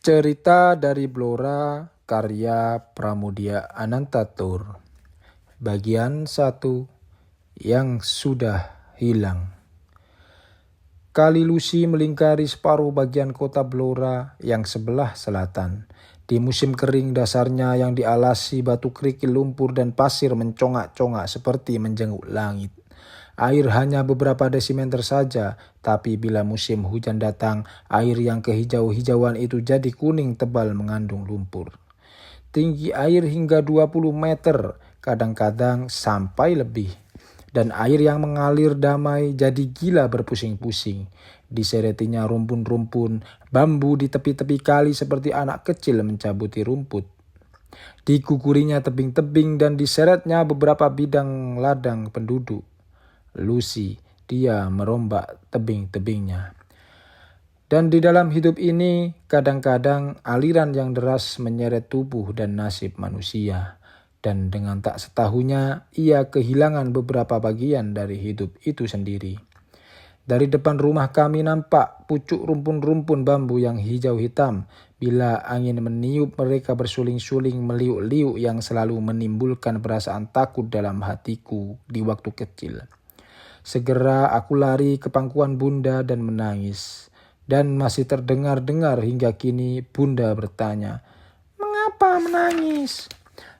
Cerita dari Blora karya Pramudia Anantatur. Bagian 1 yang sudah hilang. Kali Lusi melingkari separuh bagian kota Blora yang sebelah selatan. Di musim kering dasarnya yang dialasi batu kerikil, lumpur dan pasir mencongak-congak seperti menjenguk langit. Air hanya beberapa desimeter saja, tapi bila musim hujan datang, air yang kehijau-hijauan itu jadi kuning tebal mengandung lumpur. Tinggi air hingga 20 meter, kadang-kadang sampai lebih. Dan air yang mengalir damai jadi gila berpusing-pusing. Diseretinya rumpun-rumpun, bambu di tepi-tepi kali seperti anak kecil mencabuti rumput. Digugurinya tebing-tebing dan diseretnya beberapa bidang ladang penduduk. Lucy, dia merombak tebing-tebingnya. Dan di dalam hidup ini, kadang-kadang aliran yang deras menyeret tubuh dan nasib manusia. Dan dengan tak setahunya, ia kehilangan beberapa bagian dari hidup itu sendiri. Dari depan rumah kami nampak pucuk rumpun-rumpun bambu yang hijau hitam. Bila angin meniup, mereka bersuling-suling meliuk-liuk yang selalu menimbulkan perasaan takut dalam hatiku di waktu kecil. Segera aku lari ke pangkuan Bunda dan menangis. Dan masih terdengar-dengar hingga kini Bunda bertanya, "Mengapa menangis?"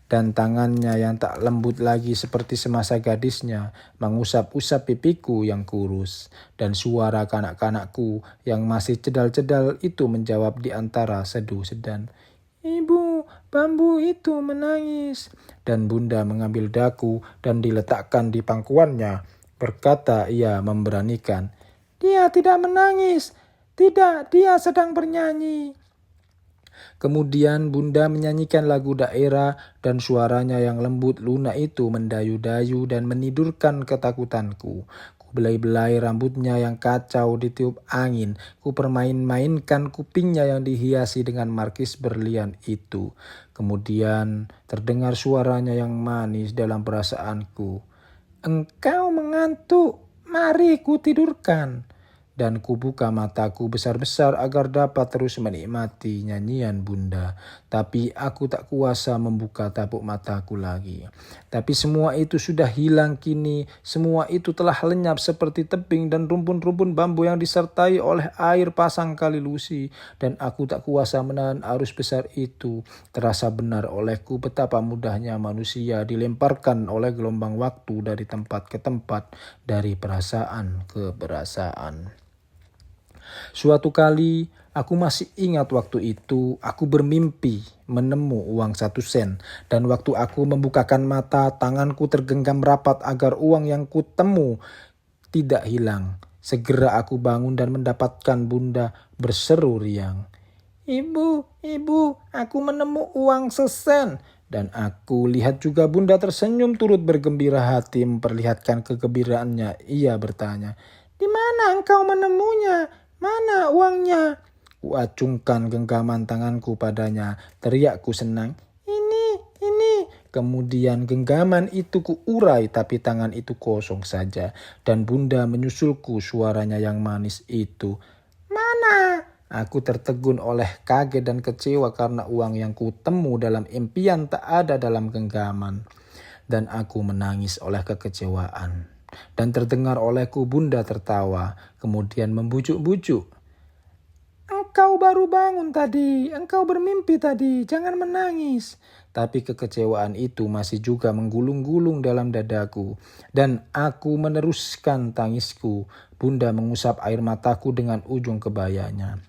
Dan tangannya yang tak lembut lagi seperti semasa gadisnya mengusap-usap pipiku yang kurus. Dan suara kanak-kanakku yang masih cedal-cedal itu menjawab di antara sedu sedan, "Ibu, bambu itu menangis." Dan Bunda mengambil daku dan diletakkan di pangkuannya. Berkata ia memberanikan, "Dia tidak menangis. Tidak, dia sedang bernyanyi." Kemudian Bunda menyanyikan lagu daerah dan suaranya yang lembut lunak itu mendayu-dayu dan menidurkan ketakutanku. Ku belai-belai rambutnya yang kacau ditiup angin. Ku permain-mainkan kupingnya yang dihiasi dengan markis berlian itu. Kemudian terdengar suaranya yang manis dalam perasaanku. "Engkau mengantuk, mari ku tidurkan." Dan kubuka mataku besar-besar agar dapat terus menikmati nyanyian Bunda. Tapi aku tak kuasa membuka tapuk mataku lagi. Tapi semua itu sudah hilang kini. Semua itu telah lenyap seperti tebing dan rumpun-rumpun bambu yang disertai oleh air pasang Kali Lusi. Dan aku tak kuasa menahan arus besar itu. Terasa benar olehku betapa mudahnya manusia dilemparkan oleh gelombang waktu dari tempat ke tempat, dari perasaan ke perasaan. Suatu kali, aku masih ingat waktu itu, aku bermimpi menemu uang 1 sen. Dan waktu aku membukakan mata, tanganku tergenggam rapat agar uang yang kutemu tidak hilang. Segera aku bangun dan mendapatkan Bunda berseru riang, "Ibu, ibu, aku menemu uang 1 sen." Dan aku lihat juga Bunda tersenyum turut bergembira hati memperlihatkan kegembiraannya. Ia bertanya, "Di mana engkau menemunya? Mana uangnya?" Kuacungkan genggaman tanganku padanya. Teriakku senang, Ini. Kemudian genggaman itu kuurai tapi tangan itu kosong saja. Dan Bunda menyusulku suaranya yang manis itu. "Mana?" Aku tertegun oleh kaget dan kecewa karena uang yang kutemu dalam impian tak ada dalam genggaman. Dan aku menangis oleh kekecewaan. Dan terdengar olehku Bunda tertawa, kemudian membujuk-bujuk. "Engkau baru bangun tadi, engkau bermimpi tadi, jangan menangis." Tapi kekecewaan itu masih juga menggulung-gulung dalam dadaku. Dan aku meneruskan tangisku. Bunda mengusap air mataku dengan ujung kebayanya.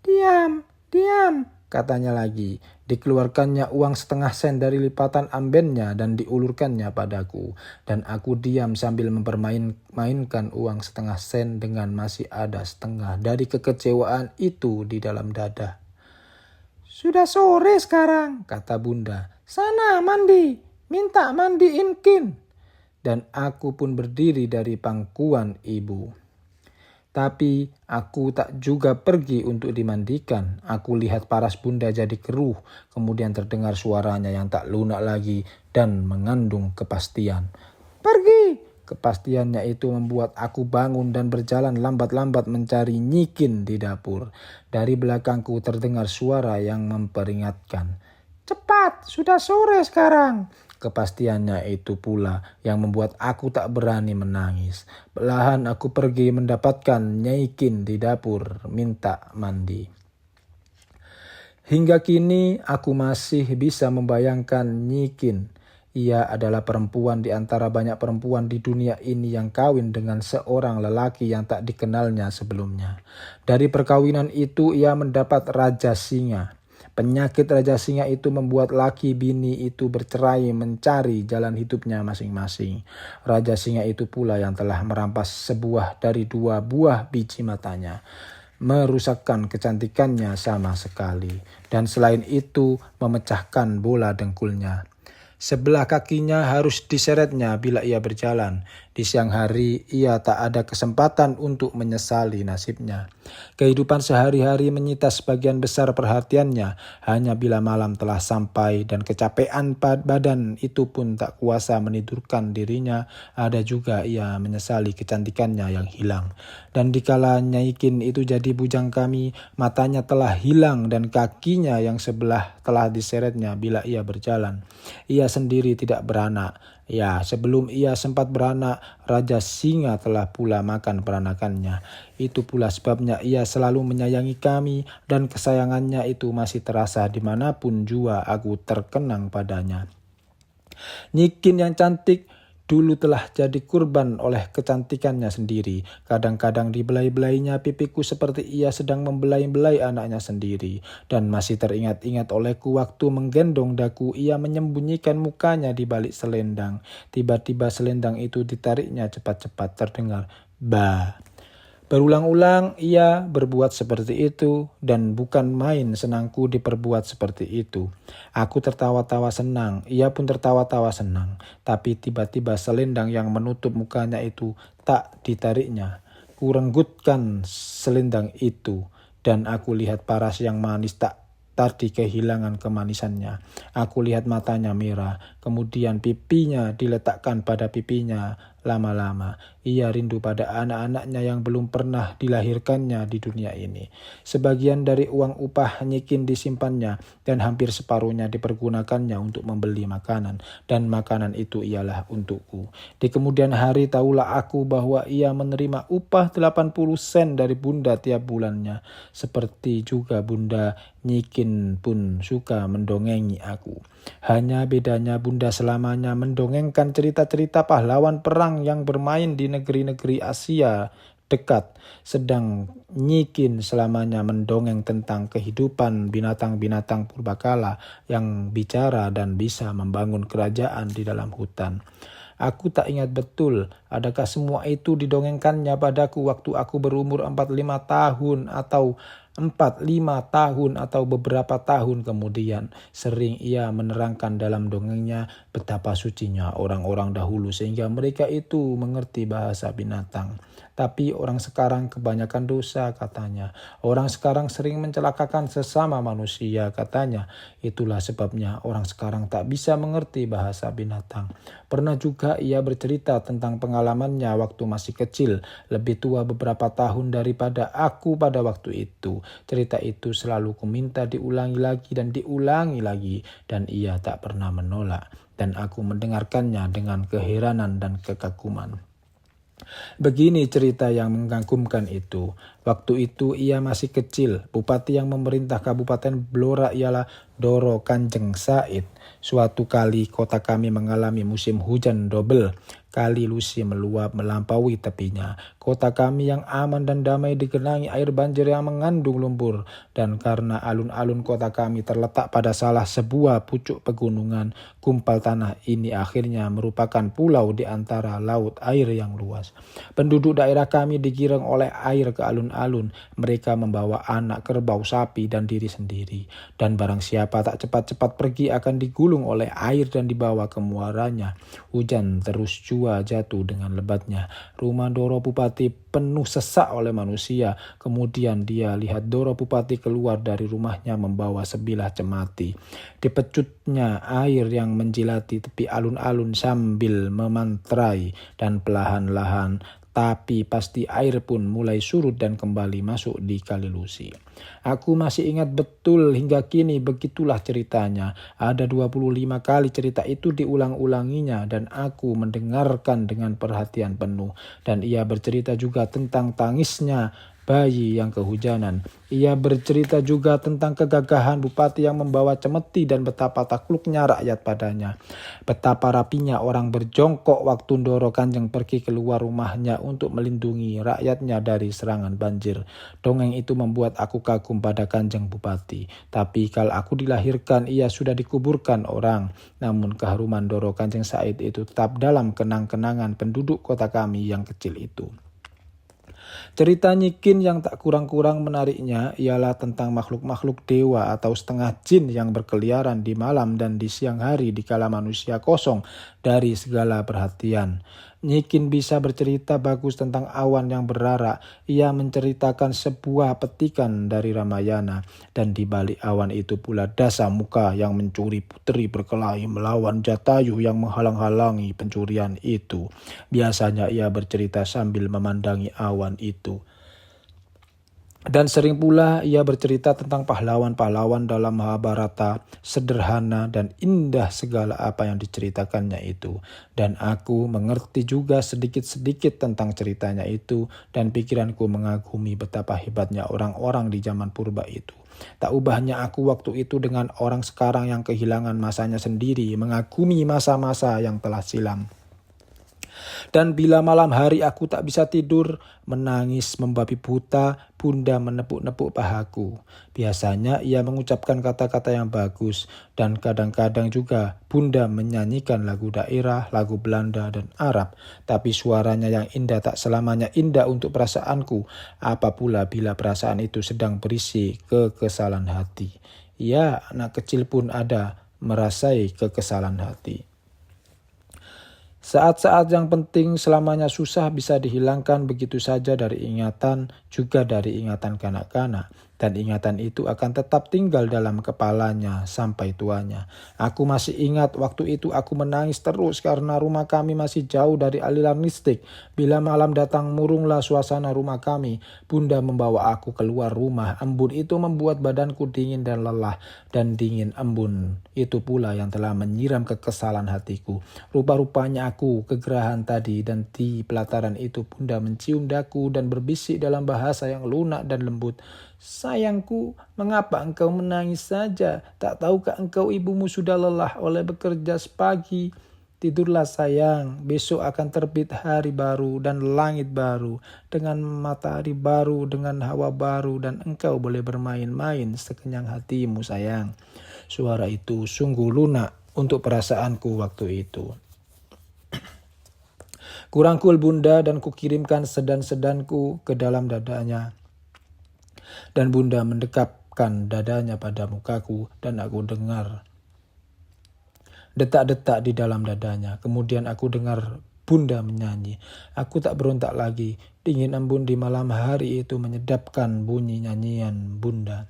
"Diam, diam," katanya lagi. Dikeluarkannya uang 1/2 sen dari lipatan ambennya dan diulurkannya padaku. Dan aku diam sambil mempermainkan uang 1/2 sen dengan masih ada setengah dari kekecewaan itu di dalam dada. "Sudah sore sekarang," kata Bunda. "Sana mandi, minta mandiin Kin." Dan aku pun berdiri dari pangkuan ibu. Tapi aku tak juga pergi untuk dimandikan. Aku lihat paras Bunda jadi keruh. Kemudian terdengar suaranya yang tak lunak lagi dan mengandung kepastian. "Pergi, Kepastiannya itu membuat aku bangun dan berjalan lambat-lambat mencari Nyikin di dapur. Dari belakangku terdengar suara yang memperingatkan. "Cepat, sudah sore sekarang." Kepastiannya itu pula yang membuat aku tak berani menangis. Perlahan aku pergi mendapatkan Nyikin di dapur minta mandi. Hingga kini aku masih bisa membayangkan Nyikin. Ia adalah perempuan di antara banyak perempuan di dunia ini yang kawin dengan seorang lelaki yang tak dikenalnya sebelumnya. Dari perkawinan itu ia mendapat Raja Singa. Penyakit Raja Singa itu membuat laki bini itu bercerai mencari jalan hidupnya masing-masing. Raja Singa itu pula yang telah merampas sebuah dari 2 buah biji matanya, merusakkan kecantikannya sama sekali, dan selain itu memecahkan bola dengkulnya. Sebelah kakinya harus diseretnya bila ia berjalan. Di siang hari ia tak ada kesempatan untuk menyesali nasibnya. Kehidupan sehari-hari menyita sebagian besar perhatiannya. Hanya bila malam telah sampai dan kecapean badan itu pun tak kuasa menidurkan dirinya, ada juga ia menyesali kecantikannya yang hilang. Dan dikala Nyikin itu jadi bujang kami, matanya telah hilang dan kakinya yang sebelah telah diseretnya bila ia berjalan. Ia sendiri tidak beranak. Ya, sebelum ia sempat beranak, Raja Singa telah pula makan peranakannya. Itu pula sebabnya ia selalu menyayangi kami, dan kesayangannya itu masih terasa dimanapun jua aku terkenang padanya. Nyikin yang cantik dulu telah jadi kurban oleh kecantikannya sendiri. Kadang-kadang dibelai-belainya pipiku seperti ia sedang membelai-belai anaknya sendiri. Dan masih teringat-ingat olehku waktu menggendong daku, ia menyembunyikan mukanya di balik selendang. Tiba-tiba selendang itu ditariknya cepat-cepat, terdengar "ba". Berulang-ulang ia berbuat seperti itu, dan bukan main senangku diperbuat seperti itu. Aku tertawa-tawa senang, ia pun tertawa-tawa senang. Tapi tiba-tiba selendang yang menutup mukanya itu tak ditariknya. Kurenggutkan selendang itu, dan aku lihat paras yang manis tadi kehilangan kemanisannya. Aku lihat matanya merah, kemudian pipinya diletakkan pada pipinya. Lama-lama ia rindu pada anak-anaknya yang belum pernah dilahirkannya di dunia ini. Sebagian dari uang upah Nyikin disimpannya, dan hampir separuhnya dipergunakannya untuk membeli makanan, dan makanan itu ialah untukku. Di kemudian hari tahulah aku bahwa ia menerima upah 80 sen dari bunda tiap bulannya. Seperti juga bunda, Nyikin pun suka mendongengi aku. Hanya bedanya bunda selamanya mendongengkan cerita-cerita pahlawan perang yang bermain di negeri-negeri Asia dekat, sedang Nyikin selamanya mendongeng tentang kehidupan binatang-binatang purbakala yang bicara dan bisa membangun kerajaan di dalam hutan. Aku tak ingat betul adakah semua itu didongengkannya padaku waktu aku berumur 45 tahun atau 45 tahun atau beberapa tahun kemudian. Sering ia menerangkan dalam dongengnya betapa sucinya orang-orang dahulu sehingga mereka itu mengerti bahasa binatang. Tapi orang sekarang kebanyakan dosa, katanya. Orang sekarang sering mencelakakan sesama manusia, katanya. Itulah sebabnya orang sekarang tak bisa mengerti bahasa binatang. Pernah juga ia bercerita tentang pengalamannya waktu masih kecil, lebih tua beberapa tahun daripada aku pada waktu itu. Cerita itu selalu kuminta diulangi lagi dan diulangi lagi, dan ia tak pernah menolak. Dan aku mendengarkannya dengan keheranan dan kekaguman. Begini cerita yang mengagumkan itu. Waktu itu ia masih kecil. Bupati yang memerintah Kabupaten Blora ialah Doro Kanjeng Said. Suatu kali kota kami mengalami musim hujan double. Kali Lusi meluap melampaui tepinya. Kota kami yang aman dan damai digenangi air banjir yang mengandung lumpur. Dan karena alun-alun kota kami terletak pada salah sebuah pucuk pegunungan, gumpal tanah ini akhirnya merupakan pulau di antara laut air yang luas. Penduduk daerah kami digiring oleh air ke alun-alun. Mereka membawa anak, kerbau, sapi, dan diri sendiri. Dan barang siapa tak cepat-cepat pergi akan digulung oleh air dan dibawa ke muaranya. Hujan terus Joshua jatuh dengan lebatnya. Rumah Doro Bupati penuh sesak oleh manusia. Kemudian dia lihat Doro Bupati keluar dari rumahnya membawa sebilah cemati. Dipecutnya air yang menjilati tepi alun-alun sambil memantrai, dan perlahan-lahan tapi pasti air pun mulai surut dan kembali masuk di Kali Lusi. Aku masih ingat betul hingga kini, begitulah ceritanya. Ada 25 kali cerita itu diulang-ulanginya dan aku mendengarkan dengan perhatian penuh. Dan ia bercerita juga tentang tangisnya bayi yang kehujanan. Ia bercerita juga tentang kegagahan bupati yang membawa cemeti dan betapa takluknya rakyat padanya. Betapa rapinya orang berjongkok waktu Ndoro Kanjeng pergi keluar rumahnya untuk melindungi rakyatnya dari serangan banjir. Dongeng itu membuat aku kagum pada Kanjeng Bupati. Tapi kalau aku dilahirkan, ia sudah dikuburkan orang. Namun keharuman Ndoro Kanjeng Said itu tetap dalam kenang-kenangan penduduk kota kami yang kecil itu. Cerita Nyikin yang tak kurang-kurang menariknya ialah tentang makhluk-makhluk dewa atau setengah jin yang berkeliaran di malam dan di siang hari dikala manusia kosong dari segala perhatian. Nyikin bisa bercerita bagus tentang awan yang berarak. Ia menceritakan sebuah petikan dari Ramayana, dan di balik awan itu pula Dasa Muka yang mencuri putri berkelahi melawan Jatayu yang menghalang-halangi pencurian itu. Biasanya ia bercerita sambil memandangi awan itu. Dan sering pula ia bercerita tentang pahlawan-pahlawan dalam Mahabharata, sederhana dan indah segala apa yang diceritakannya itu. Dan aku mengerti juga sedikit-sedikit tentang ceritanya itu, dan pikiranku mengagumi betapa hebatnya orang-orang di zaman purba itu. Tak ubahnya aku waktu itu dengan orang sekarang yang kehilangan masanya sendiri, mengagumi masa-masa yang telah silam. Dan bila malam hari aku tak bisa tidur, menangis membabi buta, Bunda menepuk-nepuk pahaku. Biasanya ia mengucapkan kata-kata yang bagus, dan kadang-kadang juga Bunda menyanyikan lagu daerah, lagu Belanda dan Arab. Tapi suaranya yang indah tak selamanya indah untuk perasaanku, apa pula bila perasaan itu sedang berisi kekesalan hati. Ya, anak kecil pun ada merasai kekesalan hati. Saat-saat yang penting selamanya susah bisa dihilangkan begitu saja dari ingatan, juga dari ingatan kanak-kanak. Dan ingatan itu akan tetap tinggal dalam kepalanya sampai tuanya. Aku masih ingat waktu itu aku menangis terus karena rumah kami masih jauh dari aliran listrik. Bila malam datang murunglah suasana rumah kami. Bunda membawa aku keluar rumah. Embun itu membuat badanku dingin dan lelah. Dan dingin embun itu pula yang telah menyiram kekesalan hatiku. Rupa-rupanya aku kegerahan tadi, dan di pelataran itu Bunda mencium daku dan berbisik dalam bahasa yang lunak dan lembut. Sayangku, mengapa engkau menangis saja? Tak tahukah engkau ibumu sudah lelah oleh bekerja sepagi? Tidurlah sayang, besok akan terbit hari baru dan langit baru, dengan matahari baru, dengan hawa baru, dan engkau boleh bermain-main sekenyang hatimu sayang. Suara itu sungguh lunak untuk perasaanku waktu itu. Kurangkul Bunda dan kukirimkan sedan-sedanku ke dalam dadanya. Dan Bunda mendekapkan dadanya pada mukaku, dan aku dengar detak-detak di dalam dadanya. Kemudian aku dengar Bunda menyanyi. Aku tak berontak lagi. Dingin embun di malam hari itu menyedapkan bunyi nyanyian Bunda.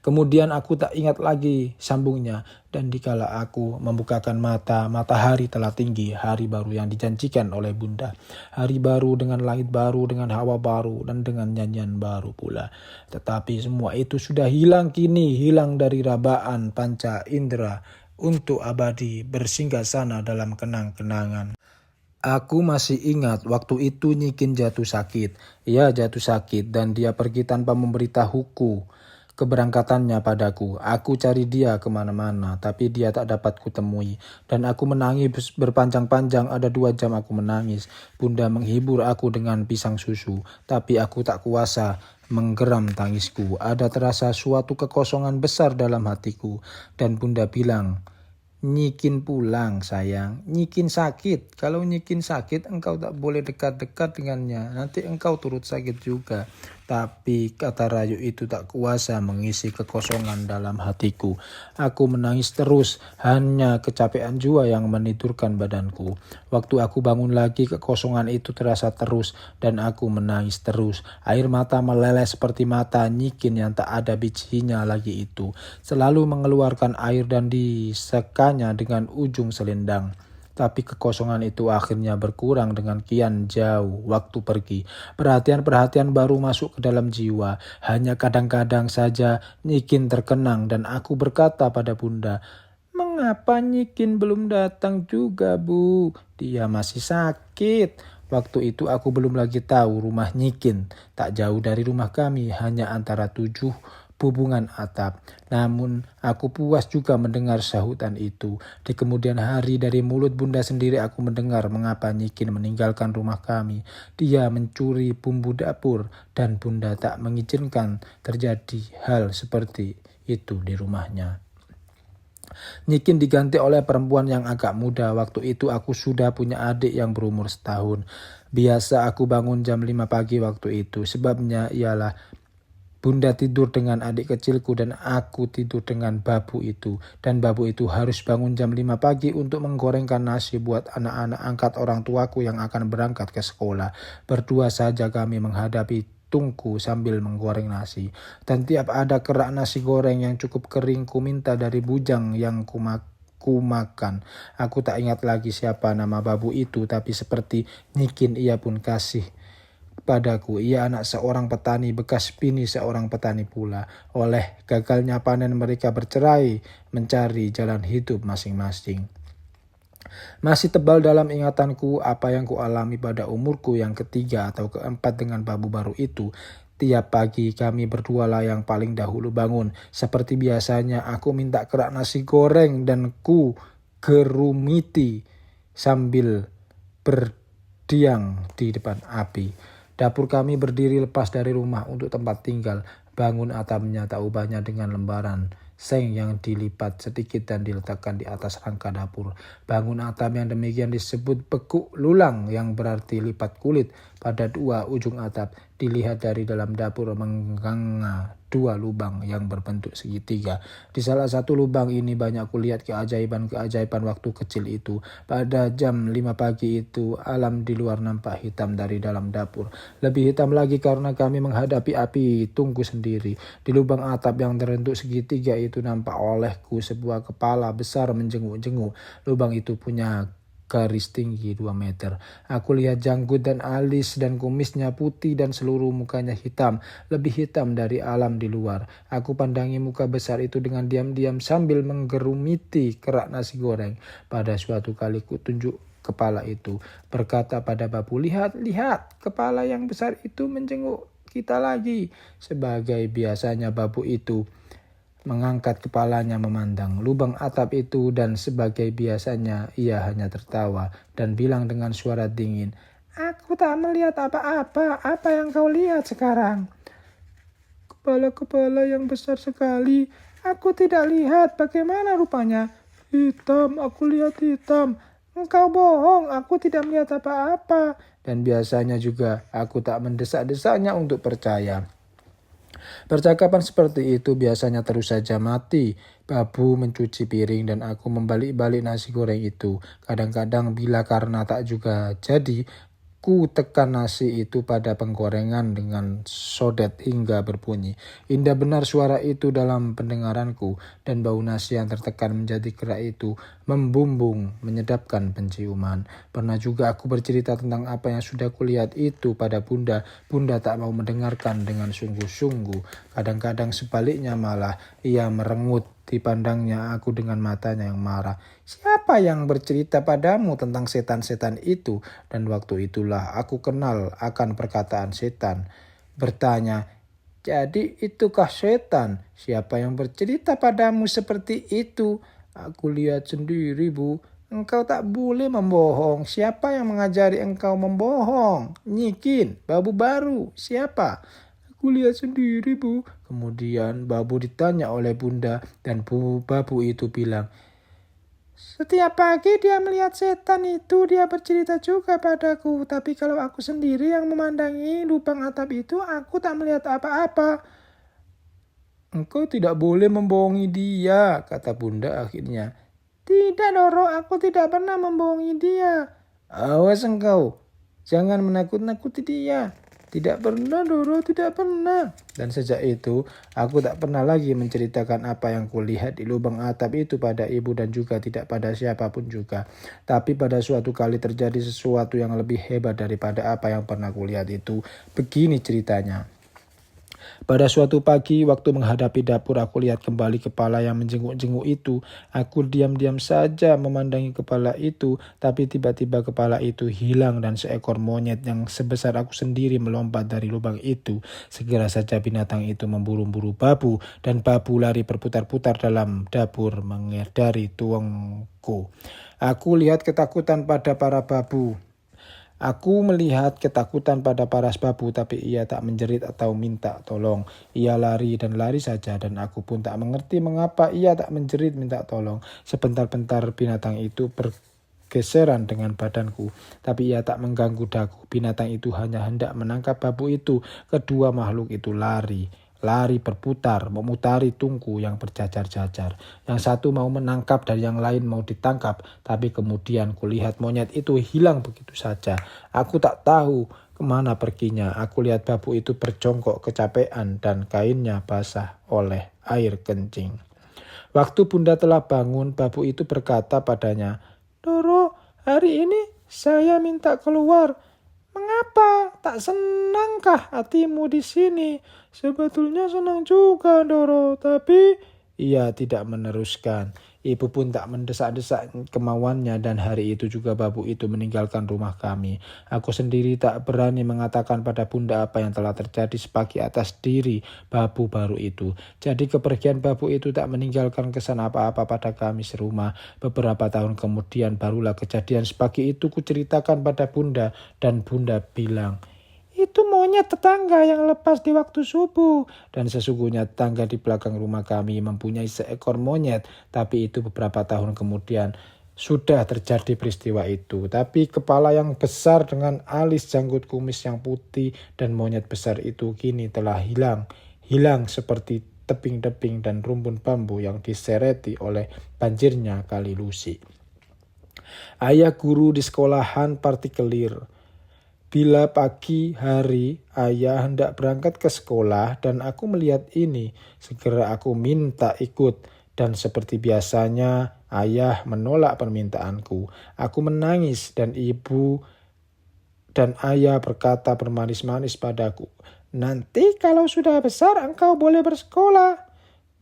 Kemudian aku tak ingat lagi, sambungnya. Dan dikala aku membukakan mata, matahari telah tinggi, hari baru yang dijanjikan oleh Bunda. Hari baru dengan langit baru, dengan hawa baru, dan dengan nyanyian baru pula. Tetapi semua itu sudah hilang kini, hilang dari rabaan panca indera untuk abadi bersinggah sana dalam kenang-kenangan. Aku masih ingat waktu itu Nyikin jatuh sakit. Ia jatuh sakit dan dia pergi tanpa memberitahuku keberangkatannya padaku. Aku cari dia kemana-mana, tapi dia tak dapat kutemui. Dan aku menangis berpanjang-panjang, ada 2 jam aku menangis. Bunda menghibur aku dengan pisang susu, tapi aku tak kuasa menggeram tangisku. Ada terasa suatu kekosongan besar dalam hatiku. Dan Bunda bilang, Nyikin pulang sayang, Nyikin sakit. Kalau Nyikin sakit engkau tak boleh dekat-dekat dengannya, nanti engkau turut sakit juga. Tapi kata rayu itu tak kuasa mengisi kekosongan dalam hatiku. Aku menangis terus, hanya kecapean jua yang menidurkan badanku. Waktu aku bangun lagi, kekosongan itu terasa terus dan aku menangis terus. Air mata meleleh seperti mata nyikin yang tak ada bijinya lagi itu. Selalu mengeluarkan air dan disekanya dengan ujung selendang. Tapi kekosongan itu akhirnya berkurang dengan kian jauh waktu pergi. Perhatian-perhatian baru masuk ke dalam jiwa. Hanya kadang-kadang saja Nyikin terkenang dan aku berkata pada bunda, "Mengapa Nyikin belum datang juga, Bu? Dia masih sakit." Waktu itu aku belum lagi tahu rumah Nyikin. Tak jauh dari rumah kami, hanya antara 7 hubungan atap. Namun aku puas juga mendengar sahutan itu. Di kemudian hari dari mulut bunda sendiri aku mendengar mengapa Nyikin meninggalkan rumah kami. Dia mencuri bumbu dapur dan bunda tak mengizinkan terjadi hal seperti itu di rumahnya. Nyikin diganti oleh perempuan yang agak muda. Waktu itu aku sudah punya adik yang berumur setahun. Biasa aku bangun jam 5 pagi waktu itu. Sebabnya ialah bunda tidur dengan adik kecilku dan aku tidur dengan babu itu. Dan babu itu harus bangun jam 5 pagi untuk menggorengkan nasi buat anak-anak angkat orang tuaku yang akan berangkat ke sekolah. Berdua saja kami menghadapi tungku sambil menggoreng nasi. Dan tiap ada kerak nasi goreng yang cukup kering ku minta dari bujang yang ku makan. Aku tak ingat lagi siapa nama babu itu, tapi seperti Nyikin ia pun kasih padaku. Ia anak seorang petani, bekas bini seorang petani pula. Oleh gagalnya panen mereka bercerai mencari jalan hidup masing-masing. Masih tebal dalam ingatanku apa yang kualami pada umurku yang ketiga atau keempat dengan babu baru itu. Tiap pagi kami berdua lah yang paling dahulu bangun. Seperti biasanya aku minta kerak nasi goreng dan ku gerumiti sambil berdiam di depan api. Dapur kami berdiri lepas dari rumah untuk tempat tinggal. Bangun atapnya tak ubahnya dengan lembaran seng yang dilipat sedikit dan diletakkan di atas rangka dapur. Bangun atap yang demikian disebut bekuk lulang yang berarti lipat kulit. Pada 2 ujung atap dilihat dari dalam dapur mengganga 2 lubang yang berbentuk segitiga. Di salah satu lubang ini banyak kulihat keajaiban-keajaiban waktu kecil itu. Pada jam 5 pagi itu alam di luar nampak hitam dari dalam dapur. Lebih hitam lagi karena kami menghadapi api tungku sendiri. Di lubang atap yang terbentuk segitiga itu nampak olehku sebuah kepala besar menjenguk-jenguk. Lubang itu punya garis tinggi 2 meter. Aku lihat janggut dan alis dan kumisnya putih dan seluruh mukanya hitam. Lebih hitam dari alam di luar. Aku pandangi muka besar itu dengan diam-diam sambil menggerumiti kerak nasi goreng. Pada suatu kali ku tunjuk kepala itu. Berkata pada babu, lihat, kepala yang besar itu menjenguk kita lagi. Sebagai biasanya babu itu mengangkat kepalanya memandang lubang atap itu dan sebagai biasanya ia hanya tertawa dan bilang dengan suara dingin, "Aku tak melihat apa-apa. Apa yang kau lihat sekarang?" "Kepala-kepala yang besar sekali. Aku tidak lihat bagaimana rupanya." "Hitam, aku lihat hitam." "Engkau bohong, aku tidak melihat apa-apa." Dan biasanya juga aku tak mendesak-desaknya untuk percaya. Percakapan seperti itu biasanya terus saja mati. Babu mencuci piring dan aku membalik-balik nasi goreng itu. Kadang-kadang bila karena tak juga jadi, ku tekan nasi itu pada penggorengan dengan sodet hingga berbunyi. Indah benar suara itu dalam pendengaranku, dan bau nasi yang tertekan menjadi kerak itu membumbung menyedapkan penciuman. Pernah juga aku bercerita tentang apa yang sudah kulihat itu pada bunda. Bunda tak mau mendengarkan dengan sungguh-sungguh. Kadang-kadang sebaliknya malah ia merengut. Dipandangnya aku dengan matanya yang marah. "Siapa yang bercerita padamu tentang setan-setan itu?" Dan waktu itulah aku kenal akan perkataan setan. Bertanya, "Jadi itukah setan? Siapa yang bercerita padamu seperti itu?" "Aku lihat sendiri, Bu." "Engkau tak boleh membohong. Siapa yang mengajari engkau membohong?" "Nyikin, babu baru." "Siapa?" "Aku lihat sendiri, Bu." Kemudian babu ditanya oleh bunda dan babu itu bilang, Setiap pagi dia melihat setan itu, dia bercerita juga padaku. Tapi kalau aku sendiri yang memandangi lubang atap itu, aku tak melihat apa-apa. Engkau tidak boleh membohongi dia, kata bunda akhirnya. Tidak, Doro, aku tidak pernah membohongi dia. Awas engkau, jangan menakut-nakuti dia. Tidak pernah, Doro, tidak pernah. Dan sejak itu, aku tak pernah lagi menceritakan apa yang kulihat di lubang atap itu pada ibu dan juga tidak pada siapapun juga. Tapi pada suatu kali terjadi sesuatu yang lebih hebat daripada apa yang pernah kulihat itu. Begini ceritanya. Pada suatu pagi, waktu menghadapi dapur, aku lihat kembali kepala yang menjenguk-jenguk itu. Aku diam-diam saja memandangi kepala itu, tapi tiba-tiba kepala itu hilang dan seekor monyet yang sebesar aku sendiri melompat dari lubang itu. Segera saja binatang itu memburu-buru babu, dan babu lari berputar-putar dalam dapur menghindari tuangku. Aku lihat ketakutan pada para babu. Aku melihat ketakutan pada paras babu, tapi ia tak menjerit atau minta tolong. Ia lari dan lari saja, dan aku pun tak mengerti mengapa ia tak menjerit minta tolong. Sebentar-bentar binatang itu bergeseran dengan badanku, tapi ia tak mengganggu daku. Binatang itu hanya hendak menangkap babu itu. Kedua makhluk itu lari berputar, memutari tungku yang berjajar-jajar. Yang satu mau menangkap dan yang lain mau ditangkap, tapi kemudian kulihat monyet itu hilang begitu saja. Aku tak tahu kemana perginya. Aku lihat babu itu berjongkok kecapean dan kainnya basah oleh air kencing. Waktu bunda telah bangun, babu itu berkata padanya, Doro, hari ini saya minta keluar. Mengapa? Tak senangkah hatimu di sini? Sebetulnya senang juga, Doro, tapi ia tidak meneruskan. Ibu pun tak mendesak-desak kemauannya dan hari itu juga babu itu meninggalkan rumah kami. Aku sendiri tak berani mengatakan pada bunda apa yang telah terjadi sepagi atas diri babu baru itu. Jadi kepergian babu itu tak meninggalkan kesan apa-apa pada kami serumah. Beberapa tahun kemudian barulah kejadian sepagi itu kuceritakan pada bunda dan bunda bilang, itu monyet tetangga yang lepas di waktu subuh. Dan sesungguhnya tetangga di belakang rumah kami mempunyai seekor monyet. Tapi itu beberapa tahun kemudian sudah terjadi peristiwa itu. Tapi kepala yang besar dengan alis janggut kumis yang putih dan monyet besar itu kini telah hilang. Hilang seperti tebing-tebing dan rumpun bambu yang disereti oleh banjirnya Kali Lusi. Ayah guru di sekolahan partikelir. Bila pagi hari ayah hendak berangkat ke sekolah dan aku melihat ini, segera aku minta ikut. Dan seperti biasanya ayah menolak permintaanku. Aku menangis dan ibu dan ayah berkata bermanis-manis padaku, nanti kalau sudah besar engkau boleh bersekolah.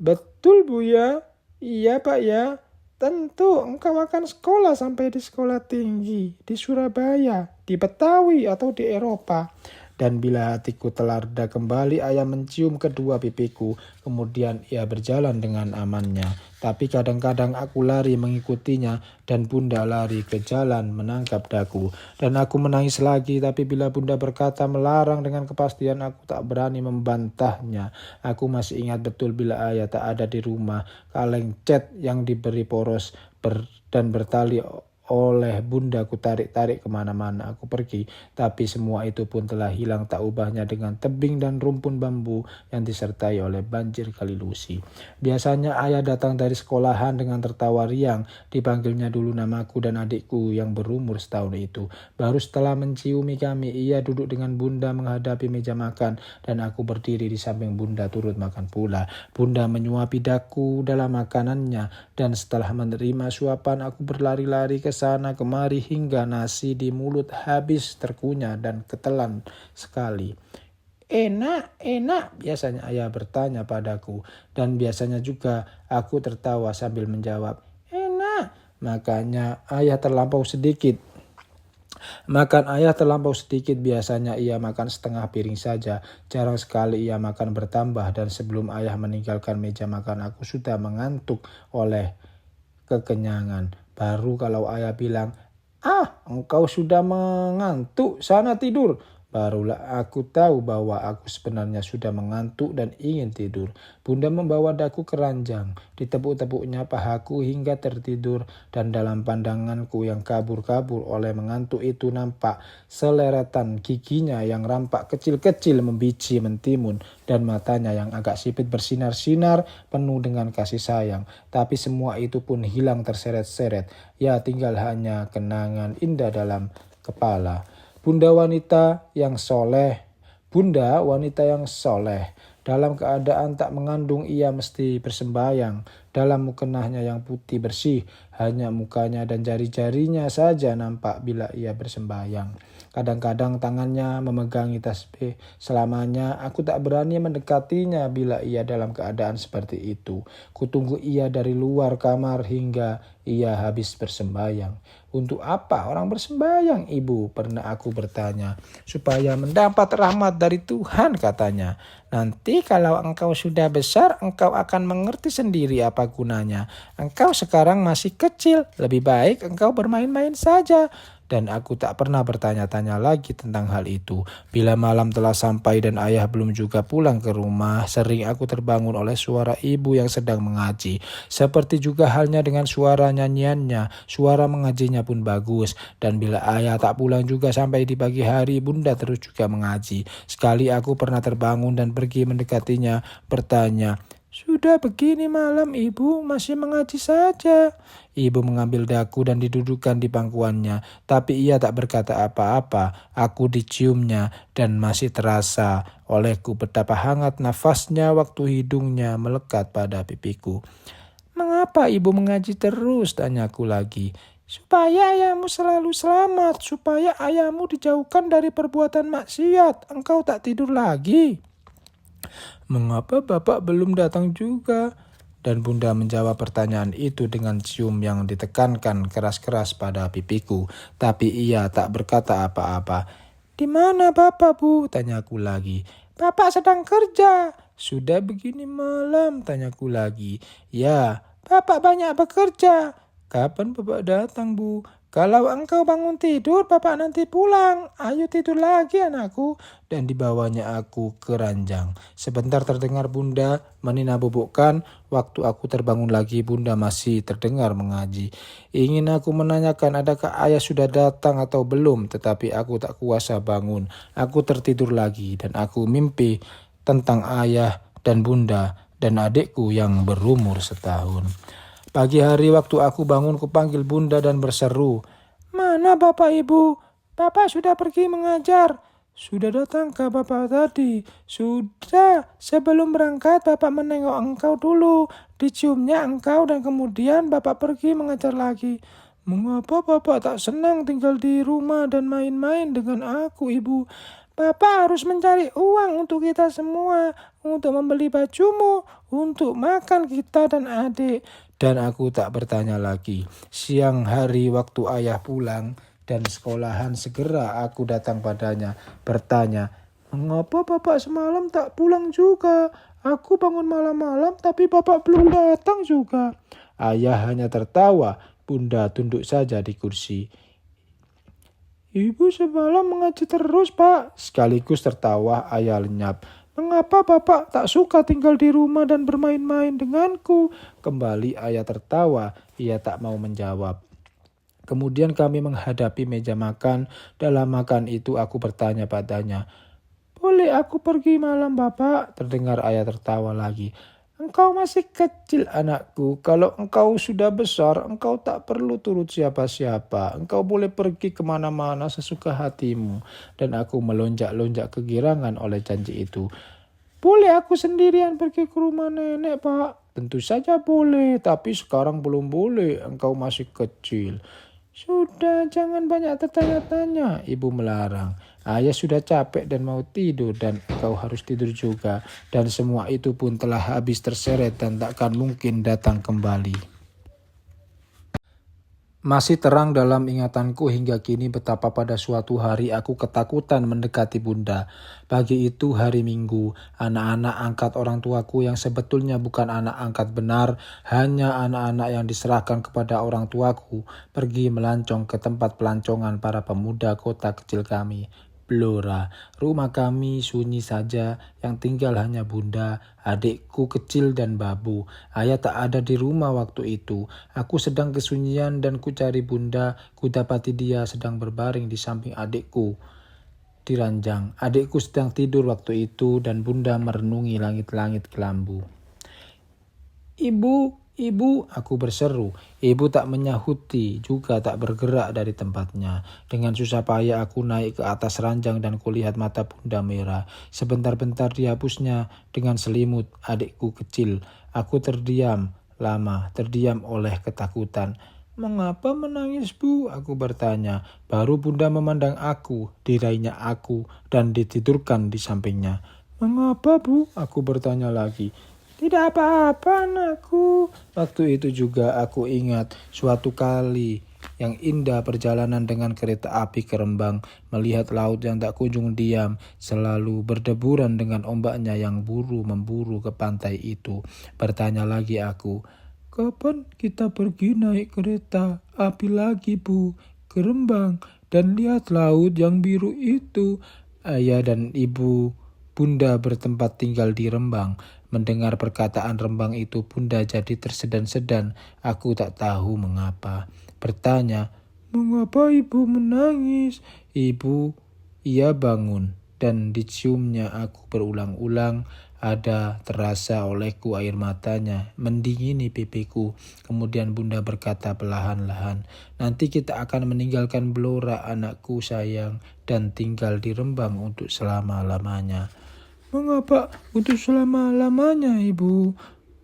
Betul Bu ya? Iya Pak ya. Tentu engkau akan sekolah sampai di sekolah tinggi, di Surabaya, di Betawi atau di Eropa. Dan bila hatiku telah reda kembali, ayah mencium kedua pipiku. Kemudian ia berjalan dengan amannya. Tapi kadang-kadang aku lari mengikutinya dan bunda lari ke jalan menangkap daku. Dan aku menangis lagi, tapi bila bunda berkata melarang dengan kepastian, aku tak berani membantahnya. Aku masih ingat betul bila ayah tak ada di rumah. Kaleng cat yang diberi poros dan bertali oleh bunda ku tarik-tarik kemana-mana aku pergi. Tapi semua itu pun telah hilang tak ubahnya dengan tebing dan rumpun bambu yang disertai oleh banjir Kali Lusi. Biasanya ayah datang dari sekolahan dengan tertawa riang. Dipanggilnya dulu namaku dan adikku yang berumur setahun itu. Baru setelah menciumi kami, ia duduk dengan bunda menghadapi meja makan dan aku berdiri di samping bunda turut makan pula. Bunda menyuapi daku dalam makanannya dan setelah menerima suapan aku berlari-lari ke sana kemari hingga nasi di mulut habis terkunyah dan ketelan sekali. Enak, enak, biasanya ayah bertanya padaku. Dan biasanya juga aku tertawa sambil menjawab, enak. Makan ayah terlampau sedikit, biasanya ia makan setengah piring saja. Jarang sekali ia makan bertambah dan sebelum ayah meninggalkan meja makan aku sudah mengantuk oleh kekenyangan. Baru kalau ayah bilang, engkau sudah mengantuk, sana tidur. Barulah aku tahu bahwa aku sebenarnya sudah mengantuk dan ingin tidur. Bunda membawa daku ke ranjang, ditepuk-tepuknya pahaku hingga tertidur, dan dalam pandanganku yang kabur-kabur oleh mengantuk itu nampak seleretan giginya yang rampak kecil-kecil membici mentimun, dan matanya yang agak sipit bersinar-sinar penuh dengan kasih sayang. Tapi semua itu pun hilang terseret-seret, ya tinggal hanya kenangan indah dalam kepala. Bunda wanita yang soleh, Bunda wanita yang soleh, dalam keadaan tak mengandung ia mesti bersembayang. Dalam mukenahnya yang putih bersih, hanya mukanya dan jari-jarinya saja nampak bila ia bersembayang. Kadang-kadang tangannya memegangi tasbih. Selamanya aku tak berani mendekatinya bila ia dalam keadaan seperti itu. Kutunggu ia dari luar kamar hingga ia habis bersembayang. Untuk apa orang bersembayang, Ibu? Pernah aku bertanya. Supaya mendapat rahmat dari Tuhan, katanya. Nanti kalau engkau sudah besar, engkau akan mengerti sendiri apa gunanya. Engkau sekarang masih kecil, lebih baik engkau bermain-main saja. Dan aku tak pernah bertanya-tanya lagi tentang hal itu. Bila malam telah sampai dan ayah belum juga pulang ke rumah, sering aku terbangun oleh suara ibu yang sedang mengaji. Seperti juga halnya dengan suara nyanyiannya, suara mengajinya pun bagus. Dan bila ayah tak pulang juga sampai di pagi hari, bunda terus juga mengaji. Sekali aku pernah terbangun dan pergi mendekatinya, bertanya, "Sudah begini malam ibu masih mengaji saja." Ibu mengambil daku dan didudukkan di pangkuannya, tapi ia tak berkata apa-apa. Aku diciumnya dan masih terasa olehku betapa hangat nafasnya waktu hidungnya melekat pada pipiku. "Mengapa ibu mengaji terus?" tanyaku lagi. "Supaya ayahmu selalu selamat, supaya ayahmu dijauhkan dari perbuatan maksiat. Engkau tak tidur lagi." "Mengapa bapak belum datang juga?" Dan bunda menjawab pertanyaan itu dengan cium yang ditekankan keras-keras pada pipiku. Tapi ia tak berkata apa-apa. "Di mana bapak, Bu?" tanyaku lagi. "Bapak sedang kerja." "Sudah begini malam?" tanyaku lagi. "Ya, bapak banyak bekerja." "Kapan bapak datang, Bu?" "Kalau engkau bangun tidur, bapak nanti pulang. Ayo tidur lagi anakku." Dan dibawanya aku ke ranjang. Sebentar terdengar bunda menina bubukkan. Waktu aku terbangun lagi, bunda masih terdengar mengaji. Ingin aku menanyakan adakah ayah sudah datang atau belum, tetapi aku tak kuasa bangun. Aku tertidur lagi dan aku mimpi tentang ayah dan bunda dan adikku yang berumur setahun. Pagi hari waktu aku bangun, kupanggil bunda dan berseru, "Mana bapak ibu? Bapak sudah pergi mengajar." "Sudah datangkah bapak tadi?" "Sudah, sebelum berangkat bapak menengok engkau dulu. Diciumnya engkau dan kemudian bapak pergi mengajar lagi." "Mengapa bapak tak senang tinggal di rumah dan main-main dengan aku, ibu?" "Bapak harus mencari uang untuk kita semua, untuk membeli bajumu, untuk makan kita dan adik." Dan aku tak bertanya lagi. Siang hari waktu ayah pulang dan sekolahan, segera aku datang padanya, bertanya, "Mengapa bapak semalam tak pulang juga? Aku bangun malam-malam tapi bapak belum datang juga." Ayah hanya tertawa, bunda tunduk saja di kursi. "Ibu semalam mengaji terus, Pak." Sekaligus tertawa, ayah lenyap. "Mengapa bapak tak suka tinggal di rumah dan bermain-main denganku?" Kembali ayah tertawa, ia tak mau menjawab. Kemudian kami menghadapi meja makan. Dalam makan itu aku bertanya padanya, "Boleh aku pergi malam bapak?" Terdengar ayah tertawa lagi. "Engkau masih kecil anakku. Kalau engkau sudah besar, engkau tak perlu turut siapa-siapa. Engkau boleh pergi kemana-mana sesuka hatimu." Dan aku melonjak-lonjak kegirangan oleh janji itu. "Boleh aku sendirian pergi ke rumah nenek, Pak?" "Tentu saja boleh, tapi sekarang belum boleh. Engkau masih kecil." "Sudah, jangan banyak tertanya-tanya," ibu melarang. "Ayah sudah capek dan mau tidur dan engkau harus tidur juga." Dan semua itu pun telah habis terseret dan takkan mungkin datang kembali. Masih terang dalam ingatanku hingga kini betapa pada suatu hari aku ketakutan mendekati bunda. Pagi itu hari Minggu, anak-anak angkat orang tuaku yang sebetulnya bukan anak angkat benar, hanya anak-anak yang diserahkan kepada orang tuaku, pergi melancong ke tempat pelancongan para pemuda kota kecil kami. Blora. Rumah kami sunyi saja, yang tinggal hanya bunda, adikku kecil dan babu. Ayah tak ada di rumah waktu itu. Aku sedang kesunyian dan ku cari bunda, ku dapati dia sedang berbaring di samping adikku di ranjang. Adikku sedang tidur waktu itu dan bunda merenungi langit-langit kelambu. Ibu, aku berseru. Ibu tak menyahuti, juga tak bergerak dari tempatnya. Dengan susah payah aku naik ke atas ranjang dan kulihat mata bunda merah. Sebentar-bentar dihapusnya dengan selimut adikku kecil. Aku terdiam lama, terdiam oleh ketakutan. Mengapa menangis, Bu? Aku bertanya. Baru bunda memandang aku, dirainya aku, dan ditidurkan di sampingnya. Mengapa, Bu? Aku bertanya lagi. Tidak apa-apa, anakku. Waktu itu juga aku ingat suatu kali yang indah perjalanan dengan kereta api ke Rembang, melihat laut yang tak kunjung diam, selalu berdeburan dengan ombaknya yang memburu ke pantai itu. Bertanya lagi aku, kapan kita pergi naik kereta api lagi, Bu, ke Rembang dan lihat laut yang biru itu? Ayah dan ibu bunda bertempat tinggal di Rembang. Mendengar perkataan Rembang itu, bunda jadi tersedan-sedan. Aku tak tahu mengapa. Bertanya, mengapa ibu menangis? Ia bangun dan diciumnya aku berulang-ulang. Ada terasa olehku air matanya mendingini pipiku. Kemudian bunda berkata perlahan-lahan, nanti kita akan meninggalkan Blora, anakku sayang, dan tinggal di Rembang untuk selama-lamanya. Mengapa untuk selama-lamanya, Ibu?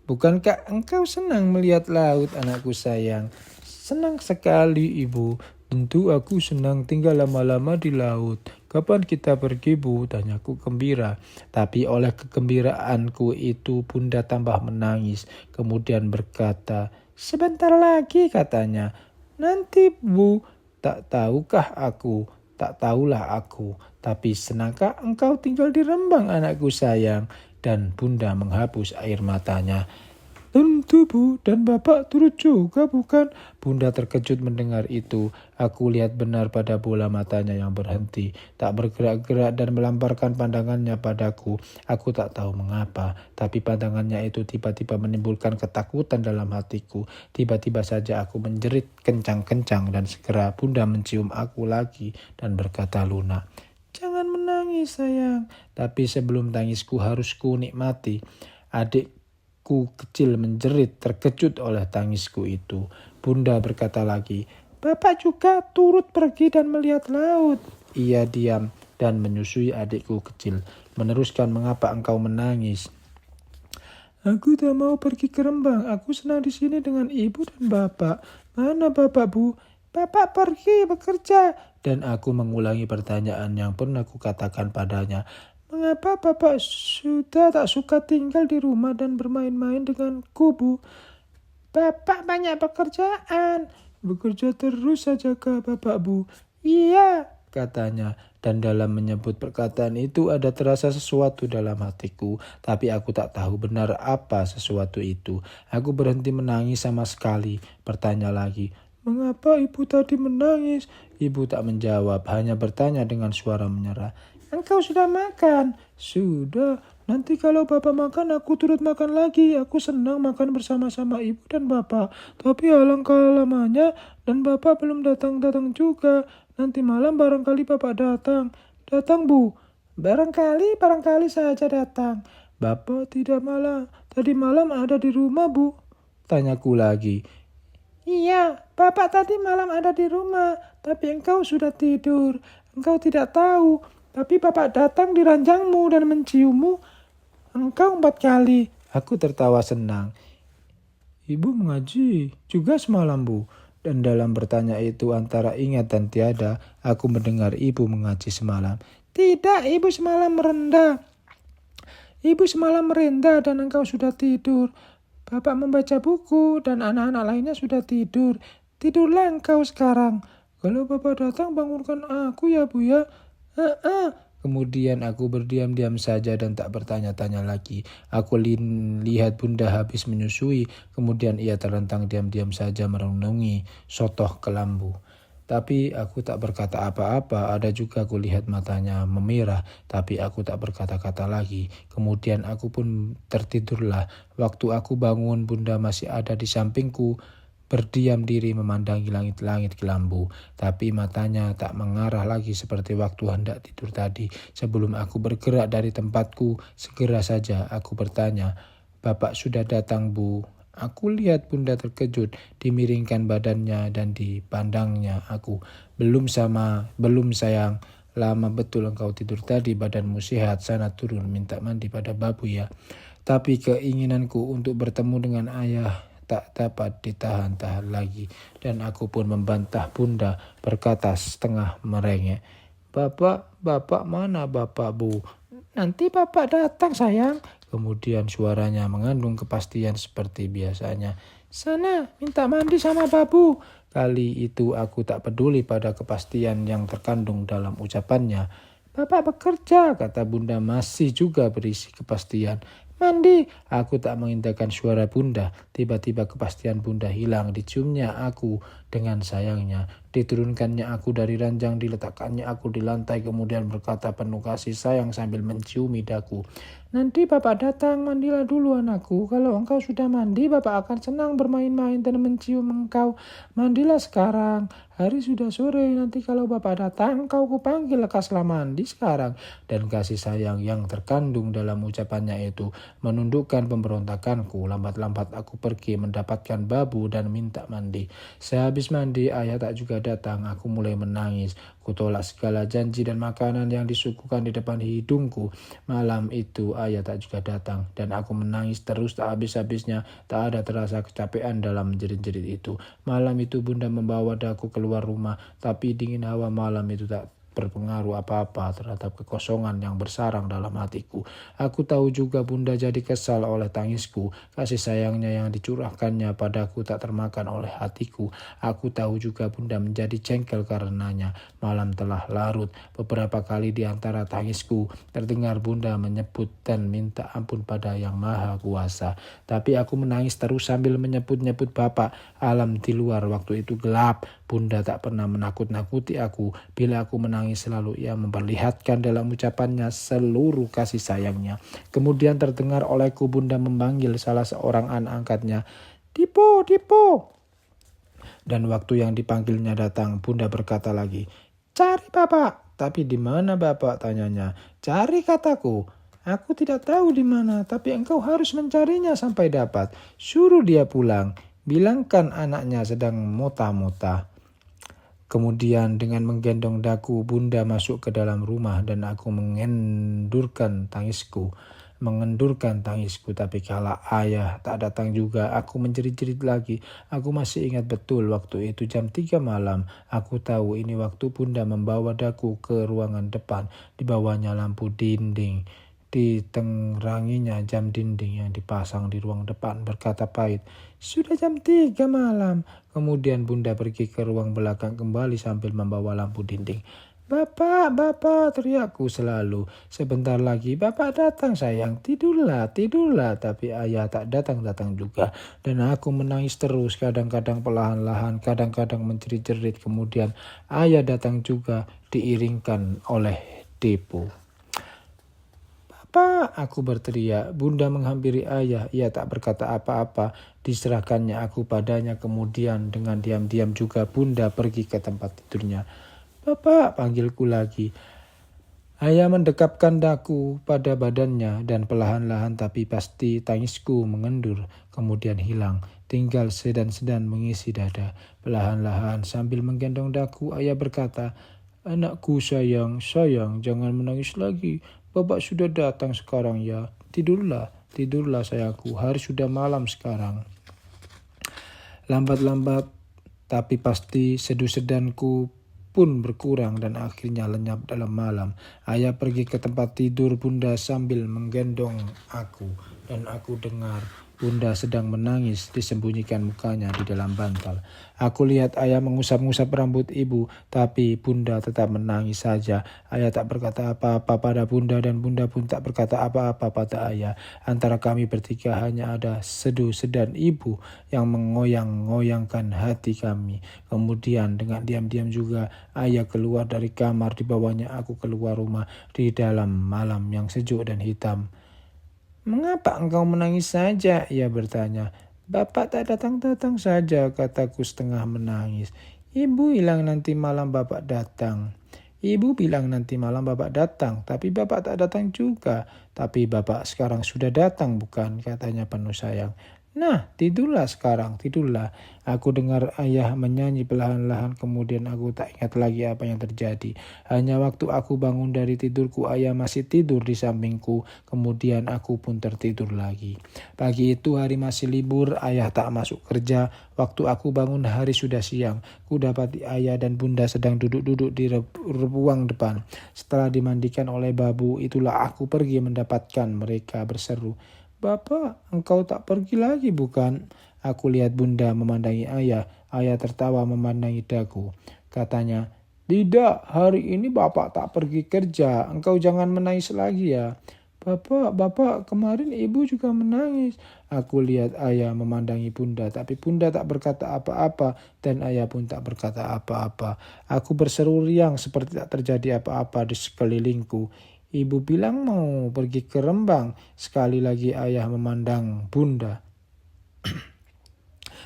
Bukankah engkau senang melihat laut, anakku sayang? Senang sekali, Ibu. Tentu aku senang tinggal lama-lama di laut. Kapan kita pergi, Bu? Tanyaku gembira. Tapi oleh kegembiraanku itu, bunda tambah menangis. Kemudian berkata, sebentar lagi, katanya. Nanti, Bu. Tak tahulah aku. Tapi senangkah engkau tinggal di Rembang, anakku sayang? Dan bunda menghapus air matanya. Tentu, Bu, dan bapak turut juga, bukan? Bunda terkejut mendengar itu. Aku lihat benar pada bola matanya yang berhenti, tak bergerak-gerak dan melamparkan pandangannya padaku. Aku tak tahu mengapa, tapi pandangannya itu tiba-tiba menimbulkan ketakutan dalam hatiku. Tiba-tiba saja aku menjerit kencang-kencang dan segera bunda mencium aku lagi dan berkata lunak, jangan menangis, sayang. Tapi sebelum tangisku harus ku nikmati. Adikku kecil menjerit terkejut oleh tangisku itu. Bunda berkata lagi, bapak juga turut pergi dan melihat laut. Ia diam dan menyusui adikku kecil. Meneruskan, mengapa engkau menangis? Aku tak mau pergi ke Rembang. Aku senang di sini dengan ibu dan bapak. Mana bapak, Bu? Bapak pergi bekerja. Dan aku mengulangi pertanyaan yang pernah kukatakan padanya. Mengapa bapak sudah tak suka tinggal di rumah dan bermain-main denganku, Bu? Bapak banyak pekerjaan. Bekerja terus saja kah bapak, Bu? Iya, katanya. Dan dalam menyebut perkataan itu ada terasa sesuatu dalam hatiku. Tapi aku tak tahu benar apa sesuatu itu. Aku berhenti menangis sama sekali. Bertanya lagi, mengapa ibu tadi menangis? Ibu tak menjawab, hanya bertanya dengan suara menyerah. Engkau sudah makan? Sudah. Nanti kalau bapak makan, aku turut makan lagi. Aku senang makan bersama-sama ibu dan bapak. Tapi alangkah lamanya dan bapak belum datang-datang juga. Nanti malam barangkali bapak datang. Datang, Bu. Barangkali saja datang. Bapak tidak tadi malam ada di rumah, Bu. Tanyaku lagi. Iya, bapak tadi malam ada di rumah. Tapi engkau sudah tidur. Engkau tidak tahu. Tapi bapak datang di ranjangmu dan menciummu. Engkau 4 kali. Aku tertawa senang. Ibu mengaji juga semalam, Bu. Dan dalam bertanya itu antara ingat dan tiada, aku mendengar ibu mengaji semalam. Tidak, ibu semalam merendah. Ibu semalam merendah dan engkau sudah tidur. Bapak membaca buku dan anak-anak lainnya sudah tidur. Tidurlah engkau sekarang. Kalau bapak datang bangunkan aku ya, Bu ya. Kemudian aku berdiam-diam saja dan tak bertanya-tanya lagi. Aku lihat bunda habis menyusui, kemudian ia terlentang diam-diam saja merenungi sotoh kelambu. Tapi aku tak berkata apa-apa. Ada juga kulihat matanya memerah, tapi aku tak berkata-kata lagi. Kemudian aku pun tertidurlah. Waktu aku bangun, bunda masih ada di sampingku, berdiam diri memandangi langit-langit kelambu. Tapi matanya tak mengarah lagi seperti waktu hendak tidur tadi. Sebelum aku bergerak dari tempatku, segera saja aku bertanya, "Bapak sudah datang, Bu?" Aku lihat bunda terkejut, dimiringkan badannya dan dipandangnya aku. Belum sayang, lama betul engkau tidur tadi, badanmu sehat, sana turun minta mandi pada babu ya. Tapi keinginanku untuk bertemu dengan ayah tak dapat ditahan-tahan lagi, dan aku pun membantah bunda, berkata setengah merengek, Bapak mana bapak, Bu? Nanti bapak datang sayang. Kemudian suaranya mengandung kepastian seperti biasanya. Sana minta mandi sama babu. Kali itu aku tak peduli pada kepastian yang terkandung dalam ucapannya. Bapak bekerja, kata bunda masih juga berisi kepastian. Mandi, aku tak mengindahkan suara bunda. Tiba-tiba kepastian bunda hilang, diciumnya aku dengan sayangnya. Diturunkannya aku dari ranjang, diletakkannya aku di lantai, kemudian berkata penuh kasih sayang sambil menciumi daku. Nanti bapak datang, mandilah dulu anakku. Kalau engkau sudah mandi, bapak akan senang bermain-main dan mencium engkau. Mandilah sekarang. Hari sudah sore, nanti kalau bapak datang, engkau kupanggil, lekaslah mandi sekarang. Dan kasih sayang yang terkandung dalam ucapannya itu menundukkan pemberontakanku. Lambat-lambat aku pergi mendapatkan babu dan minta mandi. Sehabis mandi, ayah tak juga datang. Aku mulai menangis. Kutolak segala janji dan makanan yang disuguhkan di depan hidungku. Malam itu ayah tak juga datang, dan aku menangis terus tak habis-habisnya. Tak ada terasa kecapean dalam menjerit-jerit itu. Malam itu bunda membawa daku keluar rumah, tapi dingin hawa malam itu tak berpengaruh apa-apa terhadap kekosongan yang bersarang dalam hatiku. Aku tahu juga bunda jadi kesal oleh tangisku. Kasih sayangnya yang dicurahkannya padaku tak termakan oleh hatiku. Aku tahu juga bunda menjadi jengkel karenanya. Malam telah larut. Beberapa kali di antara tangisku terdengar bunda menyebut dan minta ampun pada Yang Maha Kuasa. Tapi aku menangis terus sambil menyebut-nyebut Bapak. Alam di luar waktu itu gelap. Bunda tak pernah menakut-nakuti aku. Bila aku menangis selalu ia memperlihatkan dalam ucapannya seluruh kasih sayangnya. Kemudian terdengar olehku bunda memanggil salah seorang anak angkatnya. Dipo, Dipo. Dan waktu yang dipanggilnya datang, bunda berkata lagi, cari bapak. Tapi di mana bapak, tanyanya. Cari, kataku. Aku tidak tahu di mana, tapi engkau harus mencarinya sampai dapat. Suruh dia pulang. Bilangkan anaknya sedang mota-mota. Kemudian dengan menggendong daku, bunda masuk ke dalam rumah dan aku mengendurkan tangisku. Tapi kala ayah tak datang juga, aku menjerit-jerit lagi. Aku masih ingat betul waktu itu jam 3 malam. Aku tahu ini waktu bunda membawa daku ke ruangan depan. Di bawahnya lampu dinding. Diteranginya jam dinding yang dipasang di ruang depan berkata pahit, sudah jam 3 malam. Kemudian bunda pergi ke ruang belakang kembali sambil membawa lampu dinding. Bapak, teriakku selalu. Sebentar lagi bapak datang sayang, tidurlah. Tapi ayah tak datang juga. Dan aku menangis terus, kadang-kadang perlahan-lahan, kadang-kadang menjerit-jerit. Kemudian ayah datang juga diiringkan oleh Depo. Pak, aku berteriak. Bunda menghampiri ayah. Ia tak berkata apa-apa. Diserahkannya aku padanya. Kemudian dengan diam-diam juga bunda pergi ke tempat tidurnya. Bapak, panggilku lagi. Ayah mendekapkan daku pada badannya dan perlahan-lahan tapi pasti tangisku mengendur. Kemudian hilang. Tinggal sedan-sedan mengisi dada. Perlahan-lahan sambil menggendong daku, ayah berkata, anakku sayang, jangan menangis lagi. Bapak sudah datang sekarang ya. Tidurlah sayangku. Hari sudah malam sekarang. Lambat-lambat tapi pasti sedu-sedanku pun berkurang dan akhirnya lenyap dalam malam. Ayah pergi ke tempat tidur bunda sambil menggendong aku. Dan aku dengar Bunda sedang menangis, disembunyikan mukanya di dalam bantal. Aku lihat ayah mengusap-ngusap rambut ibu, tapi Bunda tetap menangis saja. Ayah tak berkata apa-apa pada Bunda dan Bunda pun tak berkata apa-apa pada ayah. Antara kami bertiga hanya ada sedu-sedan ibu yang mengoyang-ngoyangkan hati kami. Kemudian dengan diam-diam juga ayah keluar dari kamar, di bawahnya aku keluar rumah di dalam malam yang sejuk dan hitam. "Mengapa engkau menangis saja?" ia bertanya. "Bapak tak datang-datang saja," kataku setengah menangis. "Ibu bilang nanti malam bapak datang." "Ibu bilang nanti malam bapak datang, tapi bapak tak datang juga." "Tapi bapak sekarang sudah datang bukan?" katanya penuh sayang. "Nah, tidurlah sekarang, tidurlah." Aku dengar ayah menyanyi perlahan-lahan, kemudian aku tak ingat lagi apa yang terjadi. Hanya waktu aku bangun dari tidurku, ayah masih tidur di sampingku, kemudian aku pun tertidur lagi. Pagi itu hari masih libur, ayah tak masuk kerja. Waktu aku bangun hari sudah siang. Ku dapati ayah dan Bunda sedang duduk-duduk di ruang depan. Setelah dimandikan oleh babu, itulah aku pergi mendapatkan mereka berseru, "Bapak, engkau tak pergi lagi bukan?" Aku lihat Bunda memandangi ayah. Ayah tertawa memandangi daku. Katanya, "Tidak, hari ini bapak tak pergi kerja. Engkau jangan menangis lagi ya." Bapak, kemarin ibu juga menangis." Aku lihat ayah memandangi Bunda, tapi Bunda tak berkata apa-apa dan ayah pun tak berkata apa-apa. Aku berseru riang seperti tak terjadi apa-apa di sekelilingku. "Ibu bilang mau pergi ke Rembang." Sekali lagi ayah memandang Bunda,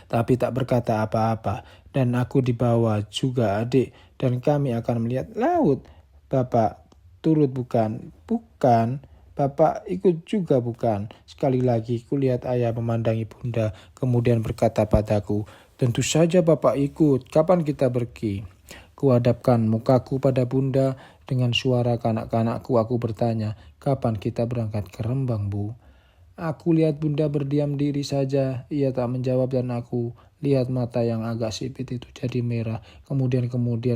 tapi tak berkata apa-apa. "Dan aku dibawa juga adik, dan kami akan melihat laut." "Bapak turut bukan?" "Bukan." "Bapak ikut juga bukan?" Sekali lagi kulihat ayah memandangi Bunda, kemudian berkata padaku, "Tentu saja bapak ikut. Kapan kita pergi?" Kuhadapkan mukaku pada Bunda. Dengan suara kanak-kanakku aku bertanya, "Kapan kita berangkat ke Rembang, Bu?" Aku lihat Bunda berdiam diri saja. Ia tak menjawab dan aku lihat mata yang agak sipit itu jadi merah. Kemudian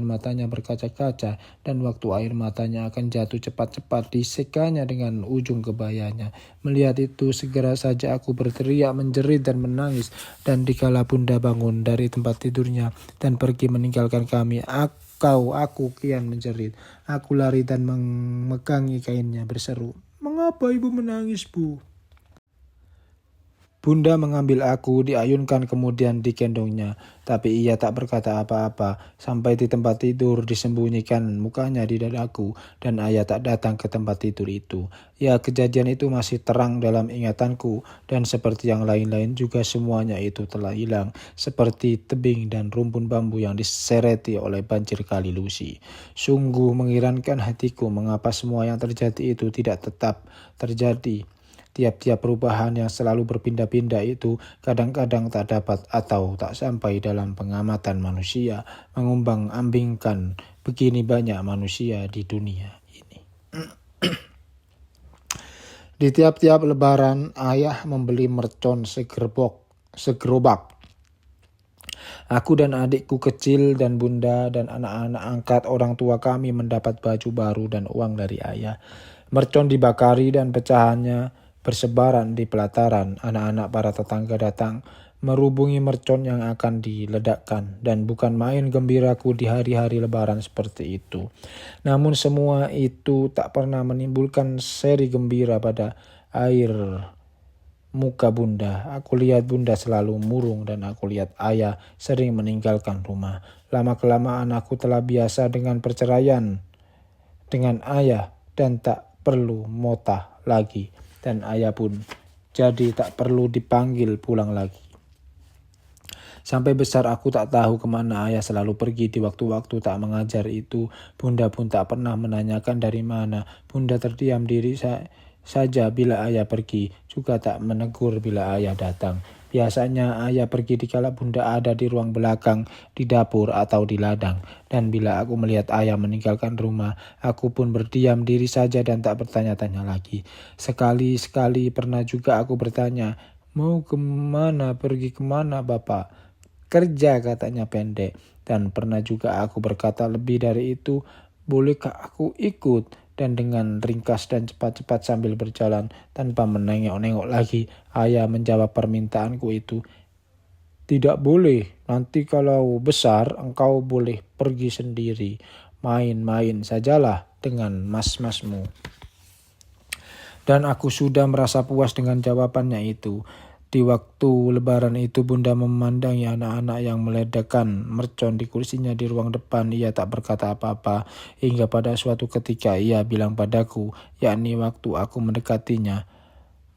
matanya berkaca-kaca dan waktu air matanya akan jatuh cepat-cepat disekanya dengan ujung kebayanya. Melihat itu segera saja aku berteriak, menjerit dan menangis. Dan dikala Bunda bangun dari tempat tidurnya dan pergi meninggalkan kami, aku kian menjerit. Aku lari dan memegangi kainnya berseru, "Mengapa ibu menangis, Bu?" Bunda mengambil aku, diayunkan kemudian digendongnya. Tapi ia tak berkata apa-apa. Sampai di tempat tidur disembunyikan mukanya di dadaku. Dan ayah tak datang ke tempat tidur itu. Ya, kejadian itu masih terang dalam ingatanku. Dan seperti yang lain-lain juga semuanya itu telah hilang. Seperti tebing dan rumpun bambu yang disereti oleh banjir kali Lusi. Sungguh mengirankan hatiku mengapa semua yang terjadi itu tidak tetap terjadi. Tiap-tiap perubahan yang selalu berpindah-pindah itu kadang-kadang tak dapat atau tak sampai dalam pengamatan manusia, mengumbang-ambingkan begini banyak manusia di dunia ini. Di tiap-tiap lebaran, ayah membeli mercon segerobak. Aku dan adikku kecil dan Bunda dan anak-anak angkat orang tua kami mendapat baju baru dan uang dari ayah. Mercon dibakari dan pecahannya bersebaran di pelataran. Anak-anak para tetangga datang merubungi mercon yang akan diledakkan. Dan bukan main gembiraku di hari-hari lebaran seperti itu. Namun semua itu tak pernah menimbulkan seri gembira pada air muka Bunda. Aku lihat Bunda selalu murung dan aku lihat ayah sering meninggalkan rumah. Lama-kelamaan aku telah biasa dengan perceraian dengan ayah dan tak perlu motah lagi. Dan ayah pun jadi tak perlu dipanggil pulang lagi. Sampai besar aku tak tahu kemana ayah selalu pergi di waktu-waktu tak mengajar itu. Bunda pun tak pernah menanyakan dari mana. Bunda terdiam diri saja bila ayah pergi, juga tak menegur bila ayah datang. Biasanya ayah pergi dikala Bunda ada di ruang belakang, di dapur atau di ladang. Dan bila aku melihat ayah meninggalkan rumah, aku pun berdiam diri saja dan tak bertanya-tanya lagi. Sekali-sekali pernah juga aku bertanya, "Mau kemana, pergi kemana Bapak?" "Kerja," katanya pendek. Dan pernah juga aku berkata lebih dari itu, "Bolehkah aku ikut?" dan dengan ringkas dan cepat-cepat sambil berjalan tanpa menengok-nengok lagi, ayah menjawab permintaanku itu. Tidak boleh, nanti kalau besar engkau boleh pergi sendiri, main-main sajalah dengan mas-masmu. Dan aku sudah merasa puas dengan jawabannya itu. Di waktu lebaran itu Bunda memandangi anak-anak yang meledakkan mercon di kursinya di ruang depan. Ia tak berkata apa-apa hingga pada suatu ketika ia bilang padaku, yakni waktu aku mendekatinya,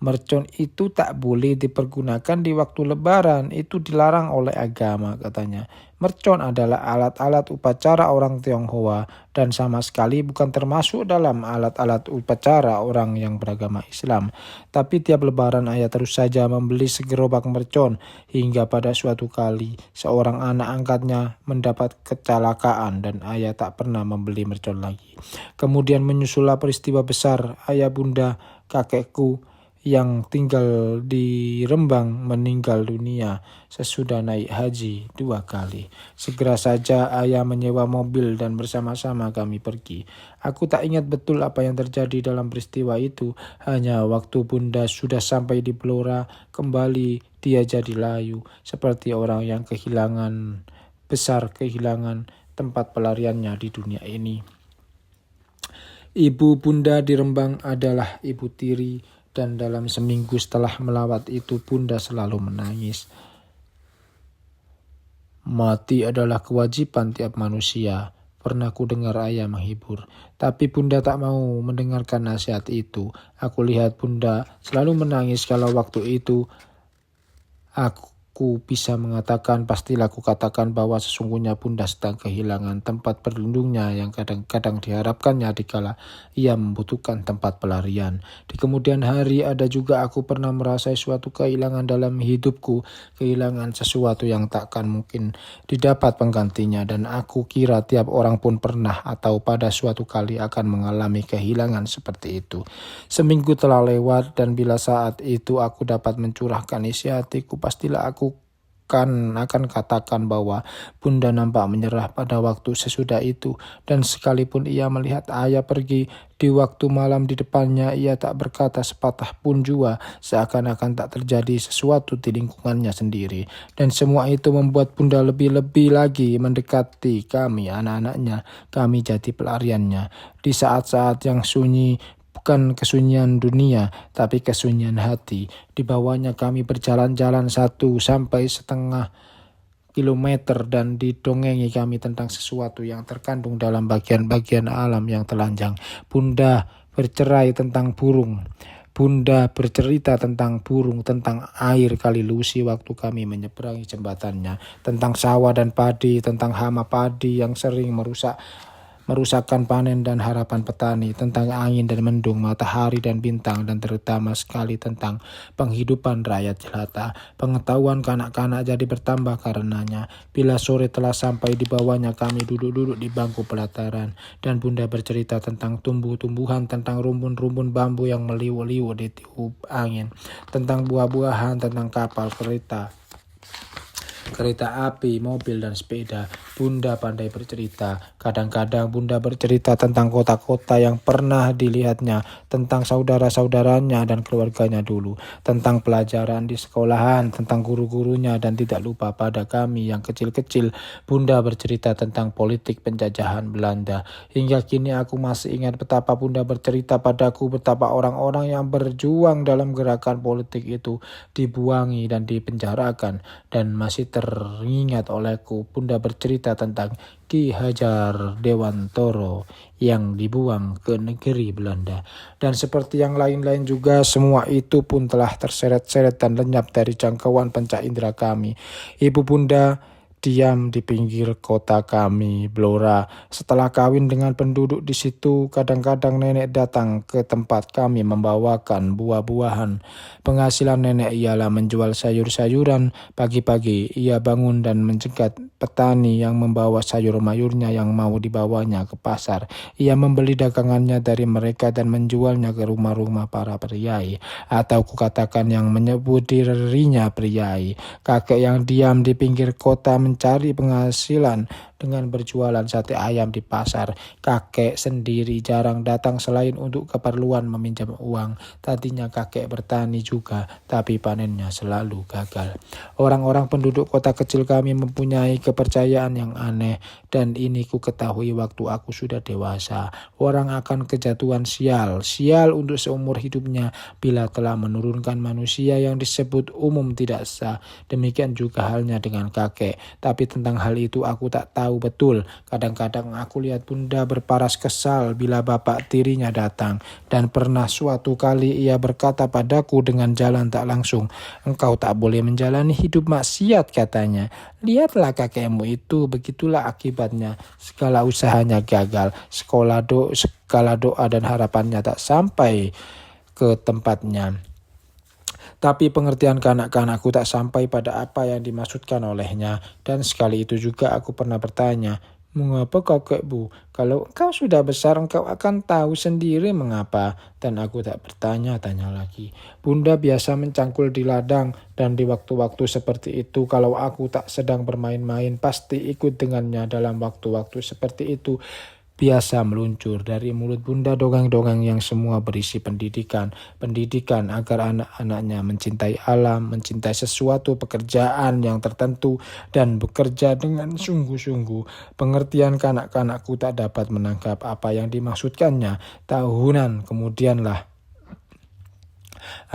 mercon itu tak boleh dipergunakan di waktu lebaran, itu dilarang oleh agama, katanya. Mercon adalah alat-alat upacara orang Tionghoa dan sama sekali bukan termasuk dalam alat-alat upacara orang yang beragama Islam. Tapi tiap lebaran ayah terus saja membeli segerobak mercon hingga pada suatu kali seorang anak angkatnya mendapat kecelakaan dan ayah tak pernah membeli mercon lagi. Kemudian menyusullah peristiwa besar, ayah bunda kakekku yang tinggal di Rembang meninggal dunia sesudah naik haji 2 kali. Segera saja ayah menyewa mobil dan bersama-sama kami pergi. Aku tak ingat betul apa yang terjadi dalam peristiwa itu. Hanya waktu bunda sudah sampai di Blora, kembali dia jadi layu. Seperti orang yang kehilangan tempat pelariannya di dunia ini. Ibu bunda di Rembang adalah ibu tiri. Dan dalam seminggu setelah melawat itu bunda selalu menangis. Mati adalah kewajiban tiap manusia, pernah ku dengar ayah menghibur. Tapi bunda tak mau mendengarkan nasihat itu. Aku lihat bunda selalu menangis kalau waktu itu aku bisa mengatakan, pastilah aku katakan bahwa sesungguhnya bunda sedang kehilangan tempat berlindungnya yang kadang-kadang diharapkannya dikala ia membutuhkan tempat pelarian. Di kemudian hari ada juga aku pernah merasai suatu kehilangan dalam hidupku, kehilangan sesuatu yang takkan mungkin didapat penggantinya, dan aku kira tiap orang pun pernah atau pada suatu kali akan mengalami kehilangan seperti itu. Seminggu telah lewat dan bila saat itu aku dapat mencurahkan isi hatiku, pastilah aku akan katakan bahwa bunda nampak menyerah pada waktu sesudah itu, dan sekalipun ia melihat ayah pergi di waktu malam di depannya, ia tak berkata sepatah pun jua, seakan-akan tak terjadi sesuatu di lingkungannya sendiri. Dan semua itu membuat bunda lebih-lebih lagi mendekati kami, anak-anaknya. Kami jadi pelariannya di saat-saat yang sunyi. Bukan kesunyian dunia, tapi kesunyian hati. Di bawahnya kami berjalan-jalan 1-1,5 kilometer dan didongengi kami tentang sesuatu yang terkandung dalam bagian-bagian alam yang telanjang. Bunda bercerai tentang burung. Bunda bercerita tentang burung, tentang air kali Lusi waktu kami menyeberangi jembatannya, tentang sawah dan padi, tentang hama padi yang sering merusakkan panen dan harapan petani, tentang angin dan mendung, matahari dan bintang, dan terutama sekali tentang penghidupan rakyat jelata. Pengetahuan kanak-kanak jadi bertambah karenanya. Bila sore telah sampai, di bawahnya kami duduk-duduk di bangku pelataran, dan bunda bercerita tentang tumbuh-tumbuhan, tentang rumpun-rumpun bambu yang meliuk-liuk di tiup angin, tentang buah-buahan, tentang kapal, kereta api, mobil, dan sepeda. Bunda pandai bercerita. Kadang-kadang bunda bercerita tentang kota-kota yang pernah dilihatnya, tentang saudara-saudaranya dan keluarganya dulu, tentang pelajaran di sekolahan, tentang guru-gurunya, dan tidak lupa pada kami yang kecil-kecil. Bunda bercerita tentang politik penjajahan Belanda. Hingga kini aku masih ingat betapa bunda bercerita padaku betapa orang-orang yang berjuang dalam gerakan politik itu dibuangi dan dipenjarakan. Dan masih teringat olehku, bunda bercerita tentang Ki Hajar Dewantoro yang dibuang ke negeri Belanda. Dan seperti yang lain-lain juga, semua itu pun telah terseret-seret dan lenyap dari jangkauan panca indera kami. Ibu bunda diam di pinggir kota kami, Blora. Setelah kawin dengan penduduk di situ, kadang-kadang nenek datang ke tempat kami membawakan buah-buahan. Penghasilan nenek ialah menjual sayur-sayuran. Pagi-pagi ia bangun dan mencegat petani yang membawa sayur-mayurnya yang mau dibawanya ke pasar. Ia membeli dagangannya dari mereka dan menjualnya ke rumah-rumah para priai, atau kukatakan yang menyebut dirinya priai. Kakek yang diam di pinggir kota mencari penghasilan dengan berjualan sate ayam di pasar. Kakek sendiri jarang datang selain untuk keperluan meminjam uang. Tadinya kakek bertani juga, tapi panennya selalu gagal. Orang-orang penduduk kota kecil kami mempunyai kepercayaan yang aneh, dan ini ku ketahui waktu aku sudah dewasa. Orang akan kejatuhan sial untuk seumur hidupnya bila telah menurunkan manusia yang disebut umum tidak sah. Demikian juga halnya dengan kakek. Tapi tentang hal itu aku tak tahu betul. Kadang-kadang aku lihat bunda berparas kesal bila bapak tirinya datang. Dan pernah suatu kali ia berkata padaku dengan jalan tak langsung, "Engkau tak boleh menjalani hidup maksiat," katanya. "Lihatlah kakekmu itu, begitulah akibatnya. Segala usahanya gagal. Segala doa dan harapannya tak sampai ke tempatnya." Tapi pengertian kanak-kanakku tak sampai pada apa yang dimaksudkan olehnya. Dan sekali itu juga aku pernah bertanya, "Mengapa kakekku? Kalau engkau sudah besar engkau akan tahu sendiri mengapa." Dan aku tak bertanya-tanya lagi. Bunda biasa mencangkul di ladang, dan di waktu-waktu seperti itu kalau aku tak sedang bermain-main pasti ikut dengannya dalam waktu-waktu seperti itu. Biasa meluncur dari mulut bunda dongeng-dongeng yang semua berisi pendidikan. Pendidikan agar anak-anaknya mencintai alam, mencintai sesuatu pekerjaan yang tertentu, dan bekerja dengan sungguh-sungguh. Pengertian kanak-kanakku tak dapat menangkap apa yang dimaksudkannya. Tahunan kemudianlah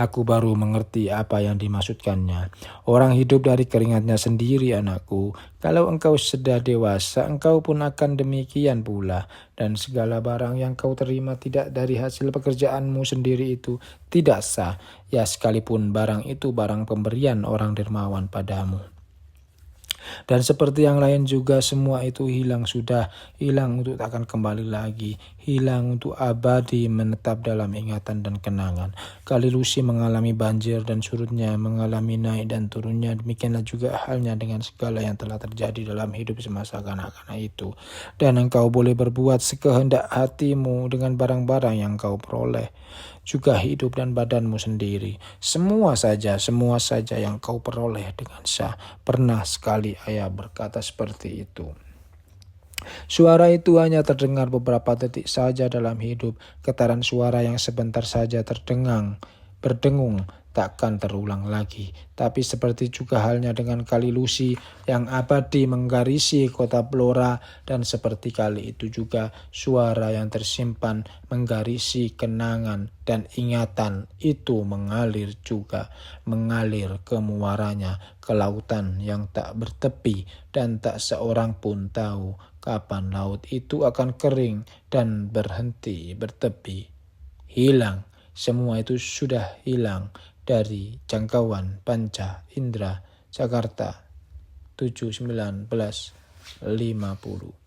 aku baru mengerti apa yang dimaksudkannya. Orang hidup dari keringatnya sendiri, anakku. Kalau engkau sudah dewasa, engkau pun akan demikian pula. Dan segala barang yang kau terima tidak dari hasil pekerjaanmu sendiri itu tidak sah. Ya, sekalipun barang itu barang pemberian orang dermawan padamu. Dan seperti yang lain juga semua itu hilang sudah. Hilang untuk tak akan kembali lagi. Hilang untuk abadi menetap dalam ingatan dan kenangan. Kali Lucy mengalami banjir dan surutnya, mengalami naik dan turunnya. Demikianlah juga halnya dengan segala yang telah terjadi dalam hidup semasa kanak-kanak itu. Dan engkau boleh berbuat sekehendak hatimu dengan barang-barang yang kau peroleh. Juga hidup dan badanmu sendiri. Semua saja yang kau peroleh dengan sah. Pernah sekali ayah berkata seperti itu. Suara itu hanya terdengar beberapa detik saja dalam hidup. Getaran suara yang sebentar saja berdengung, takkan terulang lagi. Tapi seperti juga halnya dengan kali Lucy yang abadi menggarisi kota Blora, dan seperti kali itu juga suara yang tersimpan menggarisi kenangan dan ingatan itu mengalir ke muaranya, ke lautan yang tak bertepi, dan tak seorang pun tahu kapan laut itu akan kering dan berhenti bertepi. Hilang. Semua itu sudah hilang dari jangkauan panca indera. Jakarta 7/19/50.